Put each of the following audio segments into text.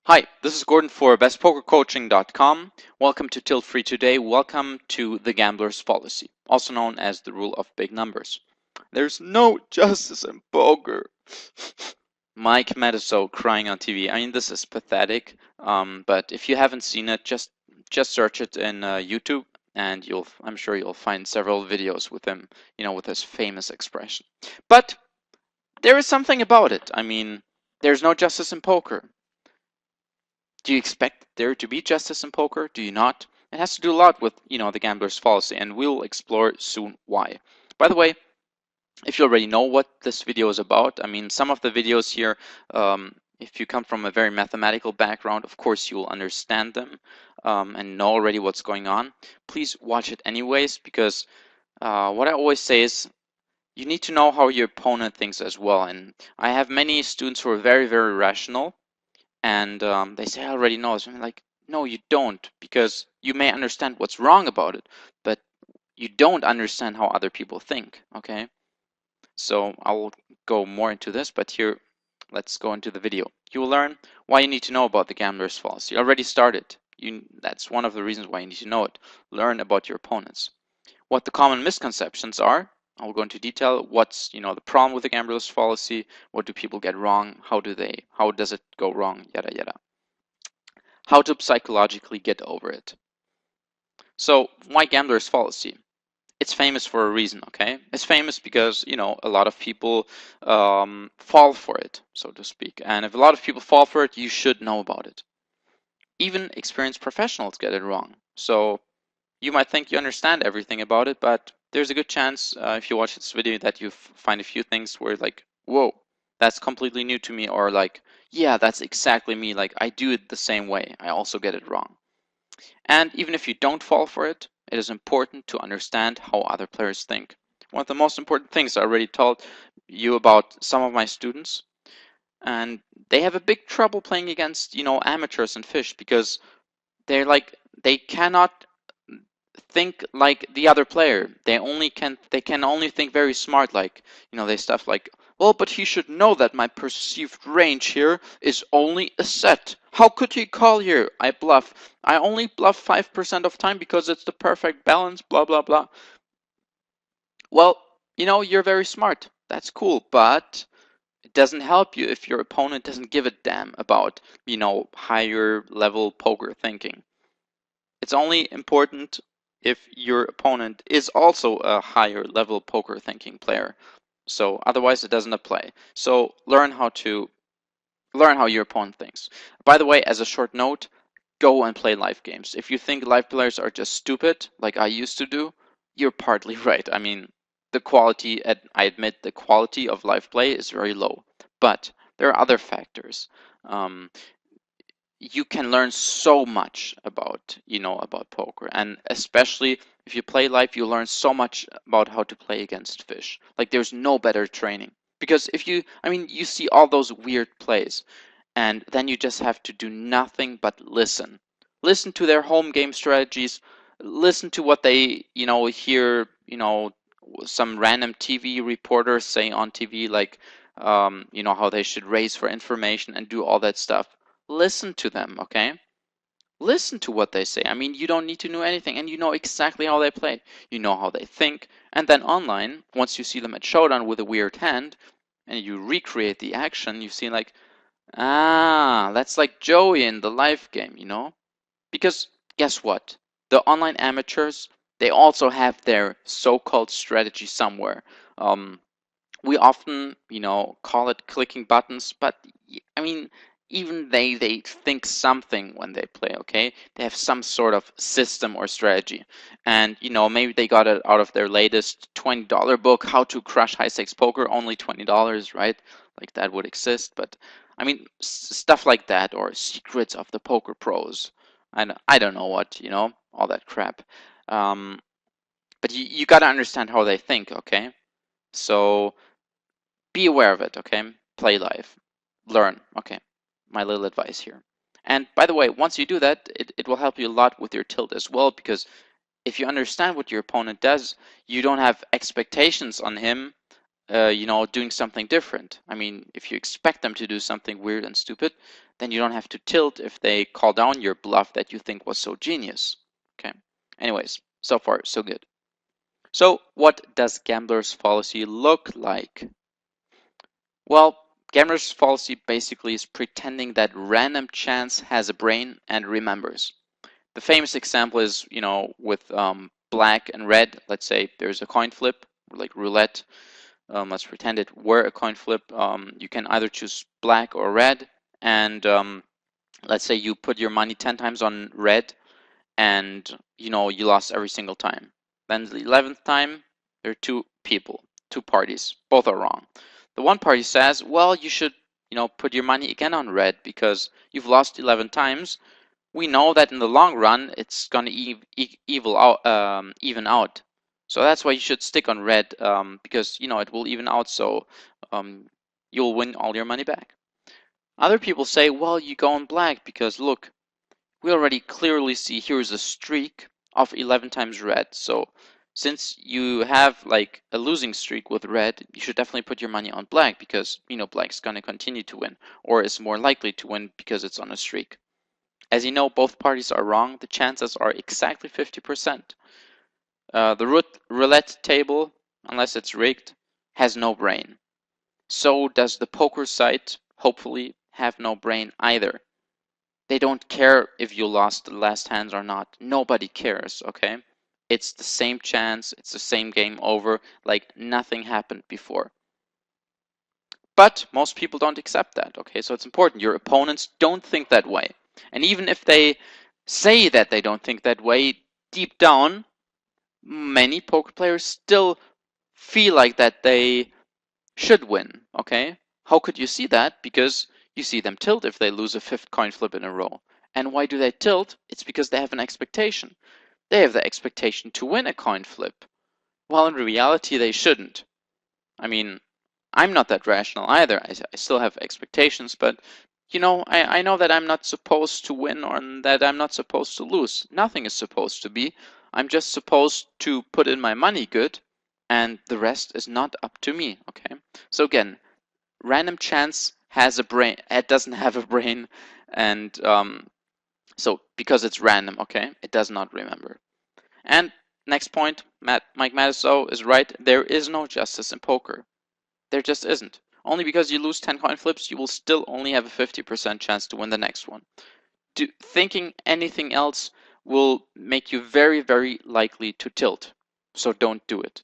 Hi, this is Gordon for bestpokercoaching.com. Welcome to Tilt Free Today. Welcome to the gambler's fallacy, also known as the rule of big numbers. There's no justice in poker. Mike Medeso crying on TV. I mean, this is pathetic. But if you haven't seen it, just search it in YouTube, and I'm sure you'll find several videos with him, with his famous expression. But there is something about it. I mean, there's no justice in poker. Do you expect there to be justice in poker? Do you not? It has to do a lot with, the gambler's fallacy, and we'll explore soon why. By the way, if you already know what this video is about, I mean, some of the videos here, if you come from a very mathematical background, of course you will understand them and know already what's going on. Please watch it anyways, because what I always say is you need to know how your opponent thinks as well. And I have many students who are very, very rational, and they say, I already know. So I'm like, no, you don't, because you may understand what's wrong about it, but you don't understand how other people think, okay? So I'll go more into this, but here, let's go into the video. You will learn why you need to know about the gambler's fallacy. You already started. That's one of the reasons why you need to know it. Learn about your opponents. What the common misconceptions are. I'll go into detail. What's the problem with the gambler's fallacy? What do people get wrong? How does it go wrong? Yada yada. How to psychologically get over it. So why gambler's fallacy? It's famous for a reason, okay? It's famous because, a lot of people fall for it, so to speak. And if a lot of people fall for it, you should know about it. Even experienced professionals get it wrong. So you might think you understand everything about it, but there's a good chance if you watch this video that you find a few things where like, whoa, that's completely new to me, or like, yeah, that's exactly me. Like, I do it the same way. I also get it wrong. And even if you don't fall for it, it is important to understand how other players think. One of the most important things I already told you about some of my students, and they have a big trouble playing against, amateurs and fish, because they cannot think like the other player. They can only think very smart, like, they stuff like, well, but he should know that my perceived range here is only a set. How could he call here? I bluff. I only bluff 5% of time because it's the perfect balance, blah blah blah. Well, you're very smart. That's cool, but it doesn't help you if your opponent doesn't give a damn about, higher level poker thinking. It's only important if your opponent is also a higher level poker thinking player. So otherwise it doesn't apply. So learn how your opponent thinks. By the way, as a short note, go and play live games. If you think live players are just stupid, like I used to do, you're partly right. I mean, I admit the quality of live play is very low, but there are other factors. Um, you can learn so much about poker, and especially if you play live, you learn so much about how to play against fish. Like, there's no better training, because you see all those weird plays, and then you just have to do nothing but listen to their home game strategies, listen to what they hear some random TV reporters say on TV, like how they should raise for information and do all that stuff. Listen to them, okay? Listen to what they say. I mean, you don't need to know anything, and you know exactly how they play. You know how they think, and then online, once you see them at Showdown with a weird hand, and you recreate the action, you see like, that's like Joey in the live game, Because guess what? The online amateurs, they also have their so-called strategy somewhere. Um, we often, call it clicking buttons, but I mean, even they think something when they play, okay? They have some sort of system or strategy. And, maybe they got it out of their latest $20 book, How to Crush High Stakes Poker, only $20, right? Like, that would exist, but I mean, stuff like that, or Secrets of the Poker Pros. I don't know what, all that crap. Um, but you got to understand how they think, okay? So be aware of it, okay? Play live. Learn, okay? My little advice here. And by the way, once you do that, it will help you a lot with your tilt as well, because if you understand what your opponent does, you don't have expectations on him doing something different. I mean, if you expect them to do something weird and stupid, then you don't have to tilt if they call down your bluff that you think was so genius. Okay. Anyways, so far so good. So what does Gambler's Fallacy look like? Well, Gambler's Fallacy basically is pretending that random chance has a brain and remembers. The famous example is, with black and red. Let's say there's a coin flip, like roulette. Let's pretend it were a coin flip. You can either choose black or red, and let's say you put your money 10 times on red, and you lost every single time. Then the 11th time, there are two people, two parties, both are wrong. The one party says, well, you should put your money again on red because you've lost 11 times. We know that in the long run it's going to even out. So that's why you should stick on red, because it will even out, so you'll win all your money back. Other people say, well, you go on black because look, we already clearly see here's a streak of 11 times red. So since you have like a losing streak with red, you should definitely put your money on black because black's going to continue to win, or is more likely to win because it's on a streak. As you know, both parties are wrong. The chances are exactly 50%. The roulette table, unless it's rigged, has no brain. So does the poker site, hopefully, have no brain either. They don't care if you lost the last hands or not. Nobody cares, okay? It's the same chance, it's the same game over, like nothing happened before. But most people don't accept that, okay? So it's important. Your opponents don't think that way. And even if they say that they don't think that way, deep down, many poker players still feel like that they should win, okay? How could you see that? Because you see them tilt if they lose a 5th coin flip in a row. And why do they tilt? It's because they have an expectation. They have the expectation to win a coin flip. While in reality, they shouldn't. I mean, I'm not that rational either. I still have expectations, but I know that I'm not supposed to win or that I'm not supposed to lose. Nothing is supposed to be. I'm just supposed to put in my money good, and the rest is not up to me, okay? So again, random chance has a brain. It doesn't have a brain, and so because it's random, okay, it does not remember. And next point, Mike Matusow is right. There is no justice in poker. There just isn't. Only because you lose 10 coin flips, you will still only have a 50% chance to win the next one. Thinking anything else will make you very, very likely to tilt. So don't do it.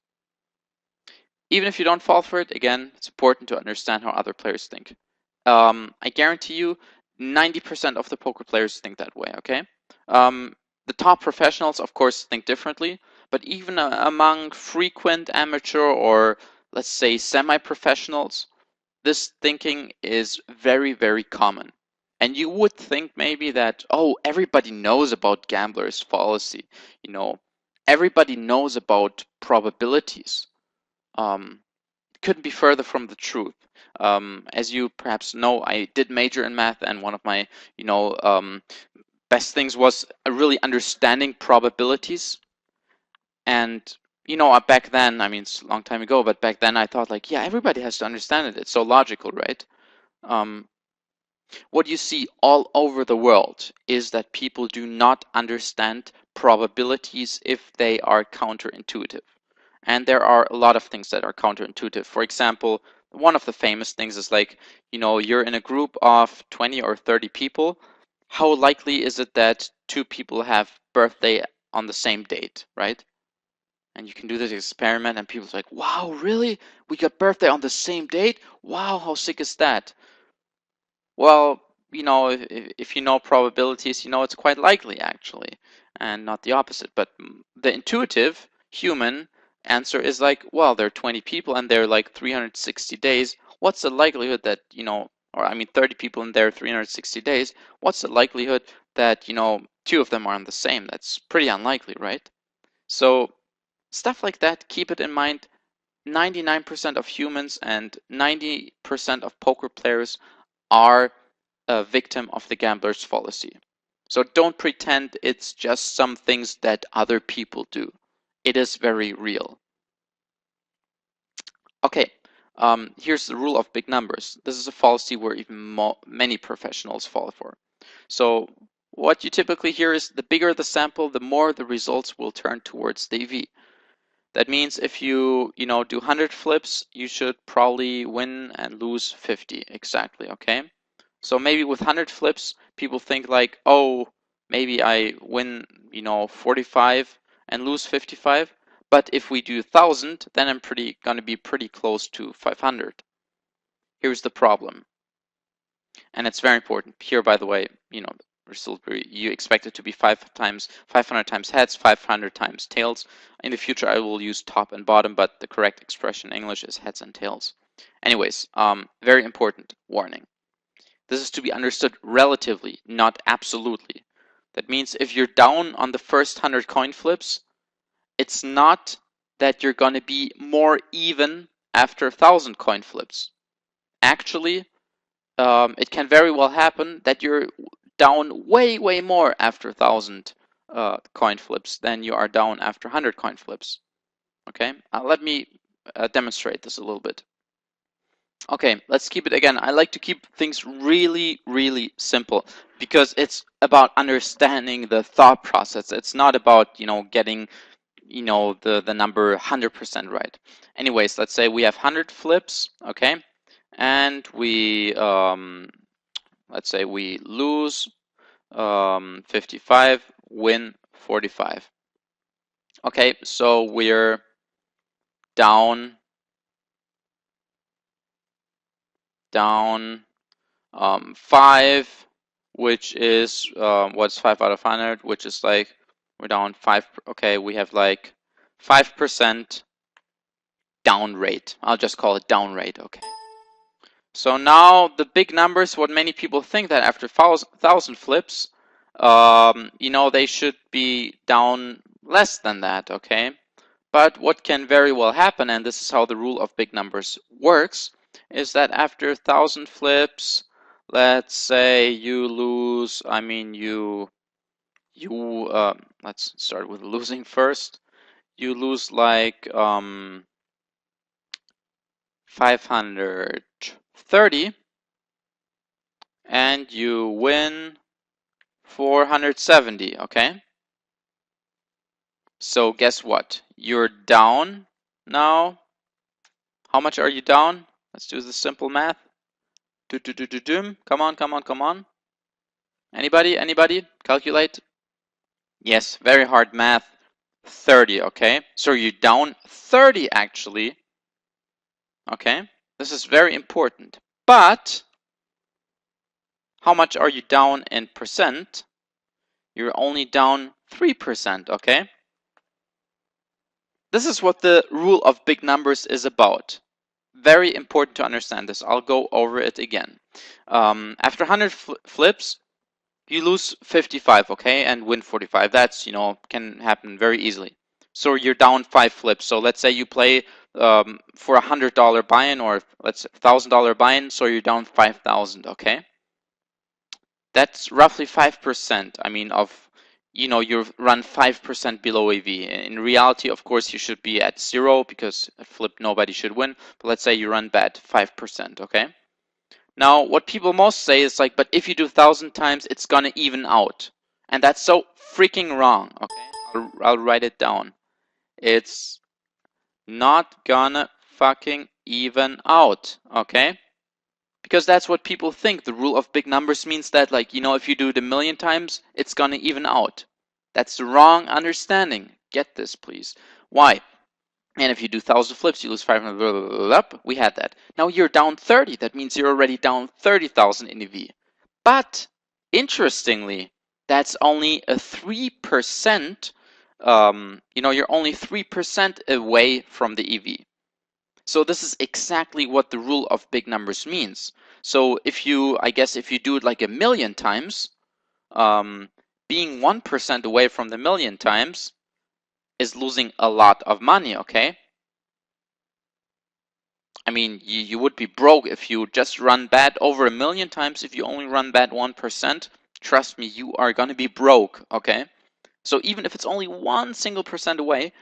Even if you don't fall for it, again, it's important to understand how other players think. I guarantee you 90% of the poker players think that way, okay? The top professionals, of course, think differently, but even among frequent amateur or let's say semi-professionals, this thinking is very, very common. And you would think maybe that, oh, everybody knows about Gambler's Fallacy. Everybody knows about probabilities. Couldn't be further from the truth. As you perhaps know, I did major in math, and one of my, best things was really understanding probabilities. And back then, I mean, it's a long time ago, but back then I thought like, yeah, everybody has to understand it. It's so logical, right? What you see all over the world is that people do not understand probabilities if they are counterintuitive. And there are a lot of things that are counterintuitive. For example, one of the famous things is like, you're in a group of 20 or 30 people. How likely is it that two people have birthday on the same date, right? And you can do this experiment and people's like, wow, really? We got birthday on the same date? Wow, how sick is that? Well, if you know probabilities, it's quite likely actually, and not the opposite. But the intuitive human answer is like, well, there are 20 people and they're like 360 days. What's the likelihood that, or I mean 30 people in there 360 days? What's the likelihood that, two of them are on the same? That's pretty unlikely, right? So stuff like that, keep it in mind. 99% of humans and 90% of poker players are a victim of the gambler's fallacy. So don't pretend it's just some things that other people do. It is very real. Okay, Here's the rule of big numbers. This is a fallacy where even many professionals fall for. So what you typically hear is the bigger the sample, the more the results will turn towards the EV. That means if you do 100 flips, you should probably win and lose 50 exactly, okay? So maybe with 100 flips, people think like, oh, maybe I win, 45 and lose 55. But if we do 1,000, then I'm gonna be pretty close to 500. Here's the problem, and it's very important. Here, by the way, you expect it to be 500 times heads, 500 times tails. In the future, I will use top and bottom, but the correct expression in English is heads and tails. Anyways, very important warning. This is to be understood relatively, not absolutely. That means if you're down on the first 100 coin flips, it's not that you're going to be more even after 1,000 coin flips. Actually, it can very well happen that you're down way, way more after 1,000 coin flips than you are down after 100 coin flips. Okay, let me demonstrate this a little bit. Okay, let's keep it again. I like to keep things really, really simple because it's about understanding the thought process. It's not about, getting, the number 100% right. Anyways, let's say we have 100 flips, okay? And we, let's say we lose 55, win 45. Okay, so we're down 5, which is what's 5 out of 100, which is like we're down 5. Okay, we have like 5% down rate. I'll just call it down rate. Okay. So now the big numbers, what many people think that after 1,000 flips, they should be down less than that. Okay. But what can very well happen, and this is how the rule of big numbers works, is that after 1,000 flips, let's say you lose, let's start with losing first. You lose like 530 and you win 470, okay? So guess what? You're down now. How much are you down? Let's do the simple math. Come on. Anybody? Calculate. Yes, very hard math. 30, okay? So you're down 30 actually. Okay? This is very important. But how much are you down in percent? You're only down 3%, okay? This is what the rule of big numbers is about. Very important to understand this. I'll go over it again. After 100 flips, you lose 55, okay, and win 45. That's, can happen very easily. So you're down 5 flips. So let's say you play for a $100 buy-in, or let's say $1,000 buy-in, so you're down 5,000, okay? That's roughly 5%. You run 5% below EV. In reality, of course, you should be at 0 because a flip nobody should win. But let's say you run bad 5%, okay? Now, what people most say is like, but if you do 1,000 times, it's gonna even out. And that's so freaking wrong, okay? I'll write it down. It's not gonna fucking even out, okay? Because that's what people think. The rule of big numbers means that, like, if you do it 1,000,000 times, it's gonna even out. That's the wrong understanding. Get this, please. Why? And if you do 1,000 flips, you lose 500. Blah, blah, blah, blah. We had that. Now you're down 30. That means you're already down 30,000 in EV. But interestingly, that's only a 3%. You're only 3% away from the EV. So this is exactly what the rule of big numbers means. So if you do it like 1,000,000 times, being 1% away from the 1,000,000 times is losing a lot of money, okay? I mean, you would be broke if you just run bad over 1,000,000 times. If you only run bad 1%, trust me, you are gonna be broke, okay? So even if it's only 1 single percent away,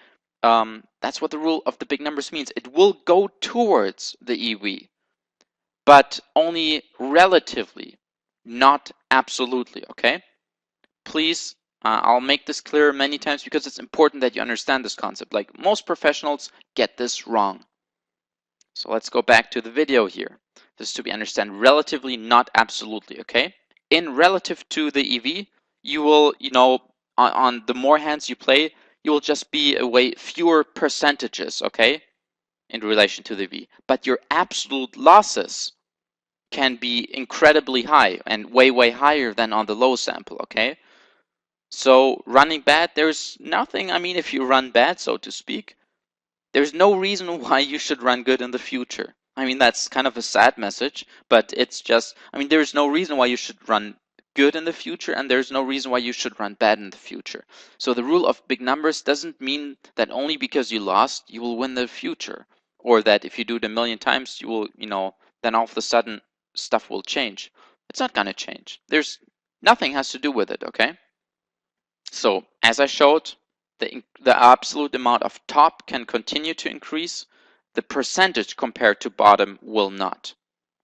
That's what the rule of the big numbers means. It will go towards the EV, but only relatively, not absolutely, okay? Please, I'll make this clear many times because it's important that you understand this concept. Like, most professionals get this wrong. So let's go back to the video here. This is to be understand relatively, not absolutely, okay? In relative to the EV, you will, on the more hands you play, you will just be away fewer percentages, okay? In relation to the V. But your absolute losses can be incredibly high and way, way higher than on the low sample, okay? So running bad, there's nothing, I mean, if you run bad, so to speak, there's no reason why you should run good in the future. I mean, that's kind of a sad message, but it's just, I mean, there's no reason why you should run good in the future, and there's no reason why you should run bad in the future. So the rule of big numbers doesn't mean that only because you lost, you will win the future, or that if you do it a million times, you will, then all of a sudden stuff will change. It's not gonna change. Nothing has to do with it, okay? So as I showed, the absolute amount of top can continue to increase. The percentage compared to bottom will not.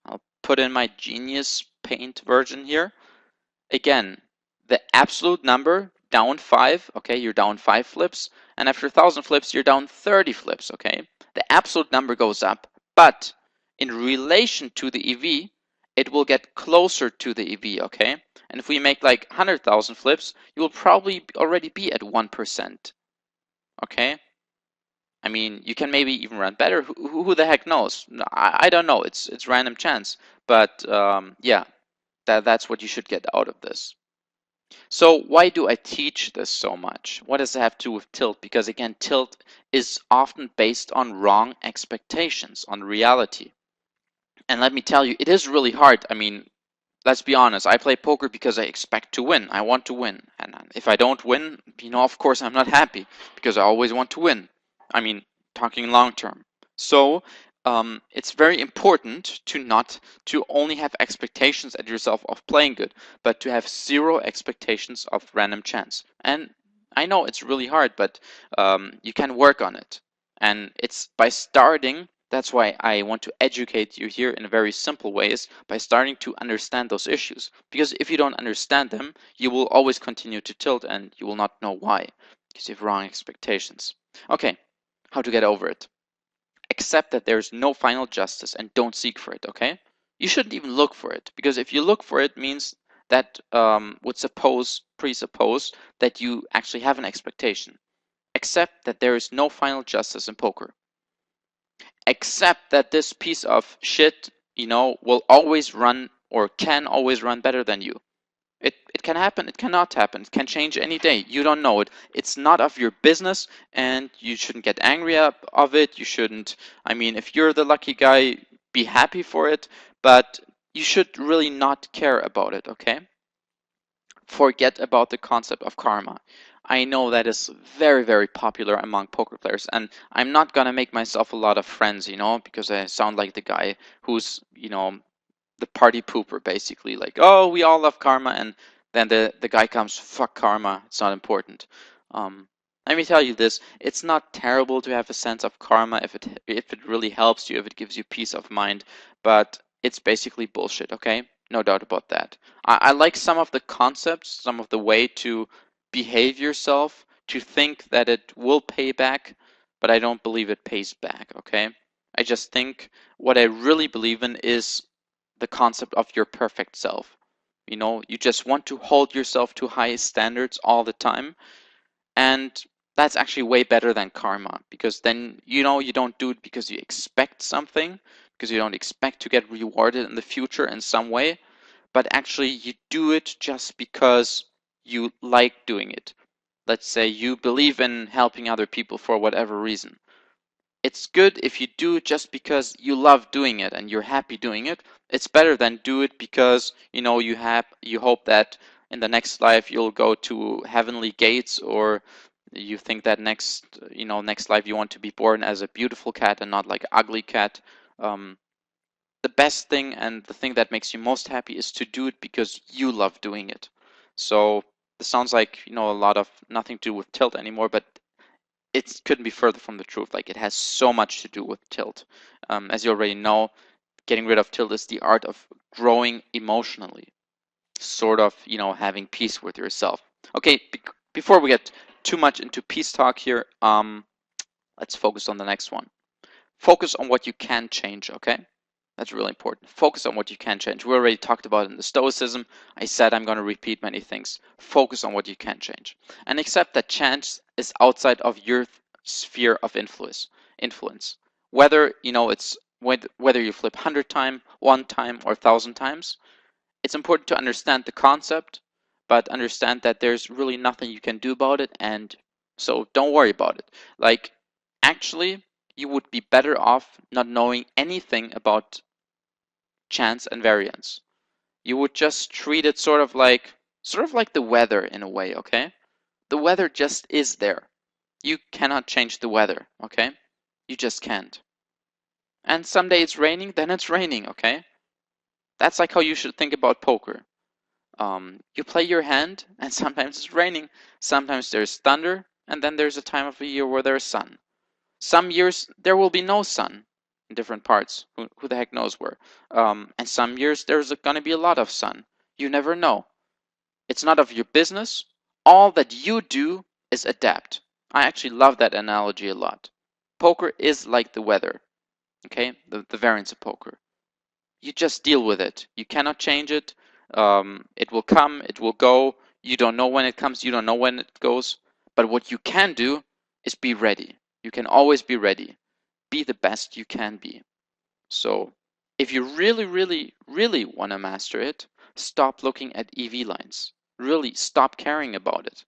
I'll put in my Genius Paint version here. Again, the absolute number down 5, okay, you're down 5 flips, and after 1,000 flips, you're down 30 flips, okay? The absolute number goes up, but in relation to the EV, it will get closer to the EV, okay? And if we make like 100,000 flips, you will probably already be at 1%, okay? I mean, you can maybe even run better. Who the heck knows? I don't know. It's random chance. But yeah, that's what you should get out of this. So why do I teach this so much? What does it have to do with tilt? Because again, tilt is often based on wrong expectations, on reality. And let me tell you, it is really hard. I mean, let's be honest, I play poker because I expect to win. I want to win. And if I don't win, of course I'm not happy because I always want to win. I mean, talking long term. So it's very important to only have expectations at yourself of playing good, but to have zero expectations of random chance. And I know it's really hard, but you can work on it. And it's by starting. That's why I want to educate you here in very simple ways by starting to understand those issues. Because if you don't understand them, you will always continue to tilt and you will not know why, because you have wrong expectations. Okay, how to get over it. Accept that there's no final justice and don't seek for it, okay? You shouldn't even look for it, because if you look for it means that would presuppose that you actually have an expectation. Accept that there is no final justice in poker. Accept that this piece of shit, will always run or can always run better than you. It can happen, it cannot happen, it can change any day. You don't know it. It's not of your business, and you shouldn't get angry of it. You shouldn't, I mean, if you're the lucky guy, be happy for it, but you should really not care about it, okay? Forget about the concept of karma. I know that is very, very popular among poker players, and I'm not gonna make myself a lot of friends, because I sound like the guy who's, the party pooper, basically. Like, oh, we all love karma, and then the guy comes, fuck karma, it's not important. Let me tell you this: it's not terrible to have a sense of karma if it really helps you, if it gives you peace of mind, but it's basically bullshit. Okay, no doubt about that. I like some of the concepts, some of the way to behave yourself, to think that it will pay back, but I don't believe it pays back, okay? I just think what I really believe in is the concept of your perfect self. You just want to hold yourself to high standards all the time. And that's actually way better than karma, because then, you don't do it because you expect something, because you don't expect to get rewarded in the future in some way, but actually you do it just because you like doing it. Let's say you believe in helping other people for whatever reason. It's good if you do it just because you love doing it and you're happy doing it. It's better than do it because you hope that in the next life you'll go to heavenly gates, or you think that next life you want to be born as a beautiful cat and not like an ugly cat. The best thing and the thing that makes you most happy is to do it because you love doing it. So this sounds like a lot of nothing to do with tilt anymore, but it couldn't be further from the truth. Like, it has so much to do with tilt. As you already know, getting rid of tilt is the art of growing emotionally, sort of, having peace with yourself. Okay, before we get too much into peace talk here, let's focus on the next one. Focus on what you can change, okay? That's really important. Focus on what you can change. We already talked about it in the Stoicism. I said I'm going to repeat many things. Focus on what you can change. And accept that chance is outside of your sphere of influence. Whether, it's whether you flip 100 times, 1 time, or 1,000 times, it's important to understand the concept, but understand that there's really nothing you can do about it, and so don't worry about it. Like, actually, you would be better off not knowing anything about chance and variance. You would just treat it sort of like the weather in a way, okay? The weather just is there. You cannot change the weather, okay? You just can't. And someday it's raining, then it's raining, okay? That's like how you should think about poker. You play your hand, and sometimes it's raining, sometimes there's thunder, and then there's a time of the year where there's sun. Some years there will be no sun in different parts. Who the heck knows where? And some years there's going to be a lot of sun. You never know. It's not of your business. All that you do is adapt. I actually love that analogy a lot. Poker is like the weather, okay? The variance of poker. You just deal with it. You cannot change it. It will come, it will go. You don't know when it comes, you don't know when it goes. But what you can do is be ready. You can always be ready. Be the best you can be. So if you really, really, really want to master it, stop looking at EV lines. Really stop caring about it.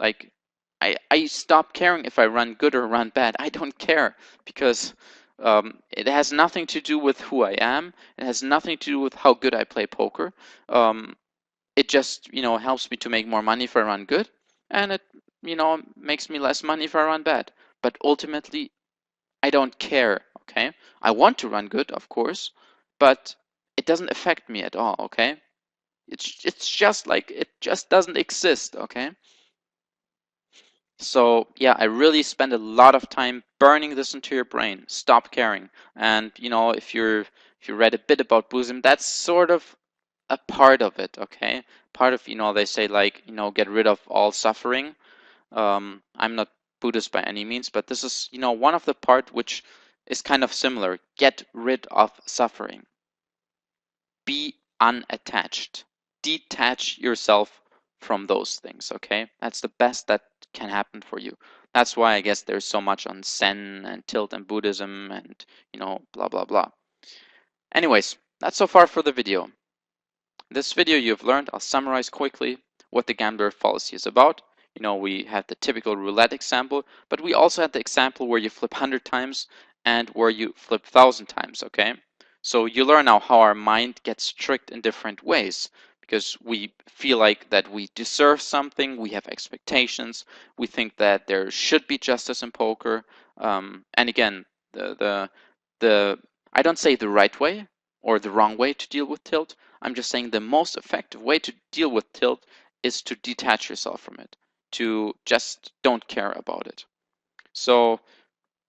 Like, I stop caring if I run good or run bad. I don't care, because it has nothing to do with who I am. It has nothing to do with how good I play poker. It just, helps me to make more money if I run good, and it, makes me less money if I run bad. But ultimately, I don't care, okay? I want to run good, of course, but it doesn't affect me at all, okay? It's just like, it just doesn't exist, okay? So yeah, I really spend a lot of time burning this into your brain. Stop caring. And if you read a bit about Buddhism, that's sort of a part of it, okay? Part of, they say, like, get rid of all suffering. I'm not Buddhist by any means, but this is, one of the part which is kind of similar. Get rid of suffering. Be unattached. Detach yourself from those things, okay? That's the best that can happen for you. That's why I guess there's so much on Zen and tilt and Buddhism and, blah, blah, blah. Anyways, that's so far for the video. In this video you've learned, I'll summarize quickly what the gambler fallacy is about. We had the typical roulette example, but we also had the example where you flip 100 times and where you flip 1,000 times, okay? So you learn now how our mind gets tricked in different ways, because we feel like that we deserve something, we have expectations, we think that there should be justice in poker. And again, I don't say the right way or the wrong way to deal with tilt. I'm just saying the most effective way to deal with tilt is to detach yourself from it, to just don't care about it. So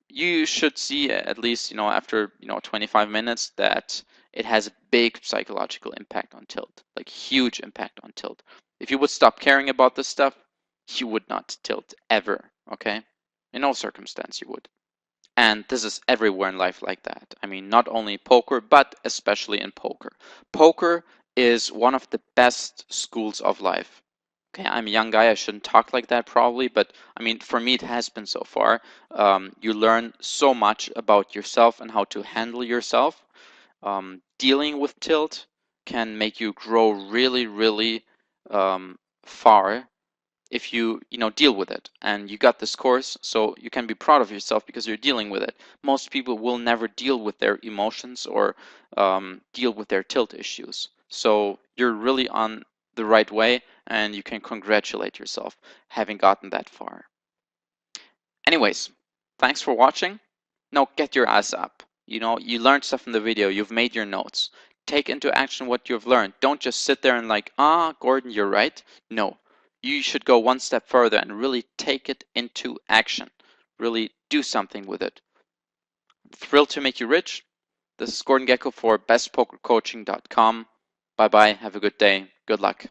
you should see, at least after 25 minutes, that it has a big psychological impact on tilt, like huge impact on tilt. If you would stop caring about this stuff, you would not tilt ever, okay? In no circumstance you would. And this is everywhere in life like that. I mean, not only poker, but especially in poker. Poker is one of the best schools of life. Okay, I'm a young guy, I shouldn't talk like that probably, but I mean, for me it has been so far. You learn so much about yourself and how to handle yourself. Dealing with tilt can make you grow really, really far if you deal with it. And you got this course, so you can be proud of yourself because you're dealing with it. Most people will never deal with their emotions or deal with their tilt issues. So you're really on the right way, and you can congratulate yourself having gotten that far. Anyways, thanks for watching. Now get your ass up. You learned stuff in the video, you've made your notes. Take into action what you've learned. Don't just sit there and like, Gordon, you're right. No, you should go one step further and really take it into action. really do something with it. Thrilled to make you rich. This is Gordon Gekko for bestpokercoaching.com. Bye bye. Have a good day. Good luck.